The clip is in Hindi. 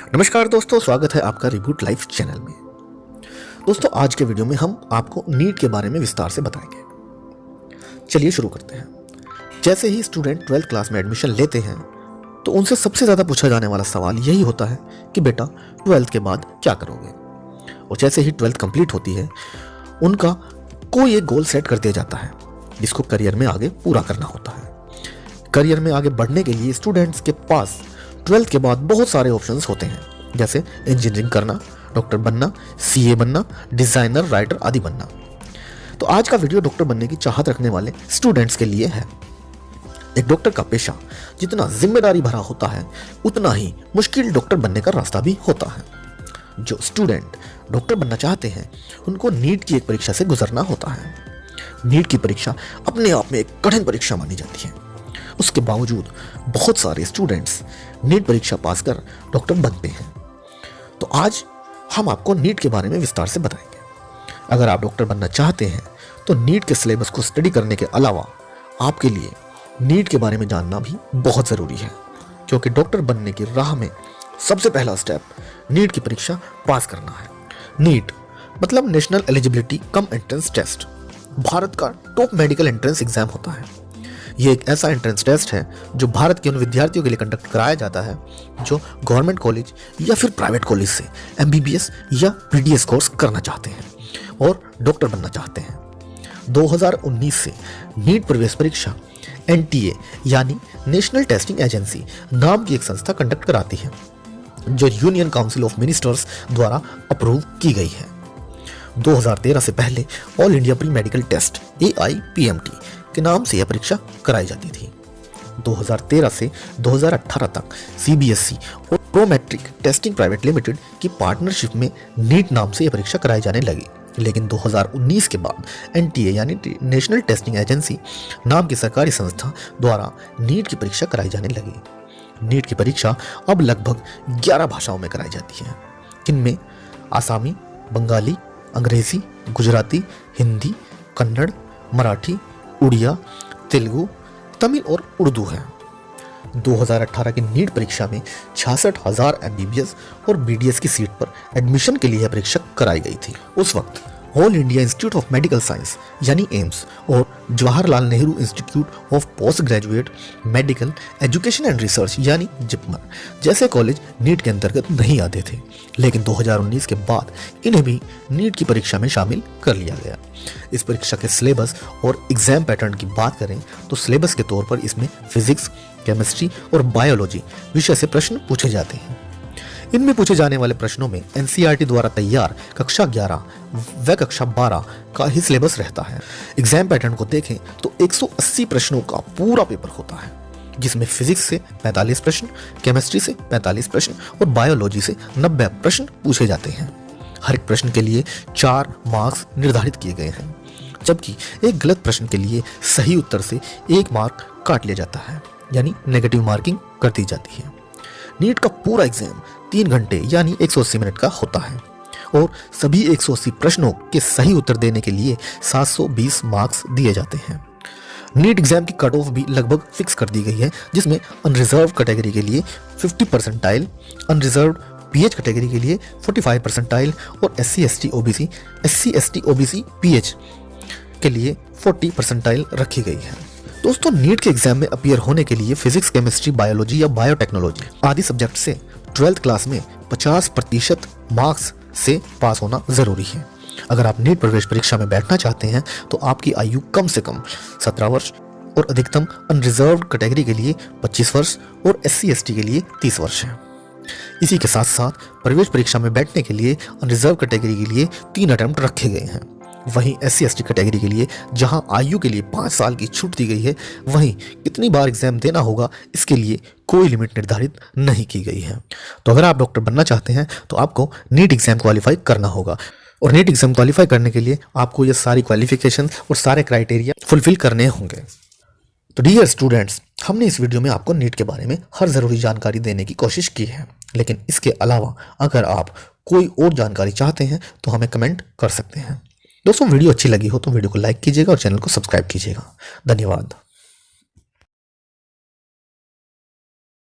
नमस्कार दोस्तों, स्वागत है आपका रिबूट लाइफ चैनल में। दोस्तों, आज के वीडियो में हम आपको नीट के बारे में विस्तार से बताएंगे। चलिए शुरू करते हैं। जैसे ही स्टूडेंट 12th क्लास में एडमिशन लेते हैं तो उनसे सबसे ज़्यादा पूछा जाने वाला सवाल यही होता है कि बेटा 12th के बाद क्या करोगे। और जैसे ही 12th कंप्लीट होती है उनका कोई एक गोल सेट कर दिया जाता है जिसको करियर में आगे पूरा करना होता है। करियर में आगे बढ़ने के लिए स्टूडेंट्स के पास 12th के बाद बहुत सारे ऑप्शंस होते हैं, जैसे इंजीनियरिंग करना, डॉक्टर बनना, सीए बनना, डिज़ाइनर, राइटर आदि बनना। तो आज का वीडियो डॉक्टर बनने की चाहत रखने वाले स्टूडेंट्स के लिए है। एक डॉक्टर का पेशा जितना जिम्मेदारी भरा होता है उतना ही मुश्किल डॉक्टर बनने का रास्ता भी होता है। जो स्टूडेंट डॉक्टर बनना चाहते हैं उनको नीट की एक परीक्षा से गुजरना होता है। नीट की परीक्षा अपने आप में एक कठिन परीक्षा मानी जाती है। उसके बावजूद बहुत सारे स्टूडेंट्स नीट परीक्षा पास कर डॉक्टर बनते हैं। तो आज हम आपको नीट के बारे में विस्तार से बताएंगे। अगर आप डॉक्टर बनना चाहते हैं तो नीट के सिलेबस को स्टडी करने के अलावा आपके लिए नीट के बारे में जानना भी बहुत ज़रूरी है, क्योंकि डॉक्टर बनने की राह में सबसे पहला स्टेप नीट की परीक्षा पास करना है। नीट मतलब national eligibility cum entrance test, Bharat का टॉप मेडिकल एंट्रेंस एग्जाम होता है। ये एक ऐसा एंट्रेंस टेस्ट है जो भारत के उन विद्यार्थियों के लिए कंडक्ट कराया जाता है जो गवर्नमेंट कॉलेज या फिर प्राइवेट कॉलेज से एमबीबीएस या पीडीएस कोर्स करना चाहते हैं और डॉक्टर बनना चाहते हैं। 2019 से नीट प्रवेश परीक्षा एनटीए यानी नेशनल टेस्टिंग एजेंसी नाम की एक संस्था कंडक्ट कराती है, जो यूनियन काउंसिल ऑफ मिनिस्टर्स द्वारा अप्रूव की गई है। 2013 से पहले all India pre medical test AIPMT के नाम से यह परीक्षा कराई जाती थी। 2013 से 2018 तक CBSE और Prometric testing private limited की पार्टनरशिप में नीट नाम से यह परीक्षा कराई जाने लगी। लेकिन 2019 के बाद NTA यानी नेशनल टेस्टिंग एजेंसी नाम की सरकारी संस्था द्वारा नीट की परीक्षा कराई जाने लगी। नीट की परीक्षा अब लगभग 11 भाषाओं में कराई जाती है। इनमें आसामी, बंगाली, अंग्रेजी, गुजराती, हिंदी, कन्नड़, मराठी, उड़िया, तेलुगु, तमिल और उर्दू है। 2018 की नीट परीक्षा में 66,000 MBBS और BDS की सीट पर एडमिशन के लिए यह परीक्षा कराई गई थी। उस वक्त all India institute of medical science यानी एम्स और Jawaharlal Nehru institute of post graduate medical education and research यानी जिपमर जैसे कॉलेज नीट के अंतर्गत नहीं आते थे, लेकिन 2019 के बाद इन्हें भी नीट की परीक्षा में शामिल कर लिया गया। इस परीक्षा के सिलेबस और एग्जाम पैटर्न की बात करें तो सिलेबस के तौर पर इसमें फिजिक्स, केमिस्ट्री और बायोलॉजी विषय से प्रश्न पूछे जाते हैं। इनमें पूछे जाने वाले प्रश्नों में NCERT द्वारा तैयार कक्षा 11 व कक्षा 12 का ही सिलेबस रहता है। एग्जाम पैटर्न को देखें तो 180 प्रश्नों का पूरा पेपर होता है, जिसमें फिजिक्स से 45 प्रश्न, केमिस्ट्री से 45 प्रश्न और बायोलॉजी से 90 प्रश्न पूछे जाते हैं। हर एक प्रश्न के लिए 4 मार्क्स निर्धारित किए गए हैं, जबकि एक गलत प्रश्न के लिए सही उत्तर से 1 मार्क काट लिया जाता है, यानी नेगेटिव मार्किंग कर दी जाती है। नीट का पूरा एग्जाम 3 घंटे यानी 180 मिनट का होता है और सभी 180 प्रश्नों के सही उत्तर देने के लिए 720 मार्क्स दिए जाते हैं। नीट एग्जाम की कट ऑफ भी लगभग फिक्स कर दी गई है, जिसमें अनरिजर्व कैटेगरी के लिए 50 परसेंटाइल, अनरिजर्व PH कैटेगरी के लिए 45 परसेंटाइल और SC ST OBC PH के लिए 40 परसेंटाइल रखी गई है। दोस्तों, नीट के एग्जाम में अपीयर होने के लिए फिजिक्स, केमिस्ट्री, बायोलॉजी या बायोटेक्नोलॉजी आदि सब्जेक्ट से 12th क्लास में 50% मार्क्स से पास होना जरूरी है। अगर आप नीट प्रवेश परीक्षा में बैठना चाहते हैं तो आपकी आयु कम से कम 17 वर्ष और अधिकतम अनरिजर्व्ड कैटेगरी के लिए 25 वर्ष और SC ST के लिए 30 वर्ष है। इसी के साथ साथ प्रवेश परीक्षा में बैठने के लिए अनरिजर्व कैटेगरी के लिए 3 अटेम्प्ट रखे गए हैं। वहीं SC ST कैटेगरी के लिए जहां आयु के लिए 5 साल की छूट दी गई है, वहीं कितनी बार एग्जाम देना होगा इसके लिए कोई लिमिट निर्धारित नहीं की गई है। तो अगर आप डॉक्टर बनना चाहते हैं तो आपको नीट एग्जाम क्वालिफाई करना होगा, और नीट एग्जाम क्वालिफाई करने के लिए आपको ये सारी क्वालिफिकेशन और सारे क्राइटेरिया फुलफिल करने होंगे। तो डियर स्टूडेंट्स, हमने इस वीडियो में आपको नीट के बारे में हर ज़रूरी जानकारी देने की कोशिश की है, लेकिन इसके अलावा अगर आप कोई और जानकारी चाहते हैं तो हमें कमेंट कर सकते हैं। दोस्तों, वीडियो अच्छी लगी हो तो वीडियो को लाइक कीजिएगा और चैनल को सब्सक्राइब कीजिएगा। धन्यवाद।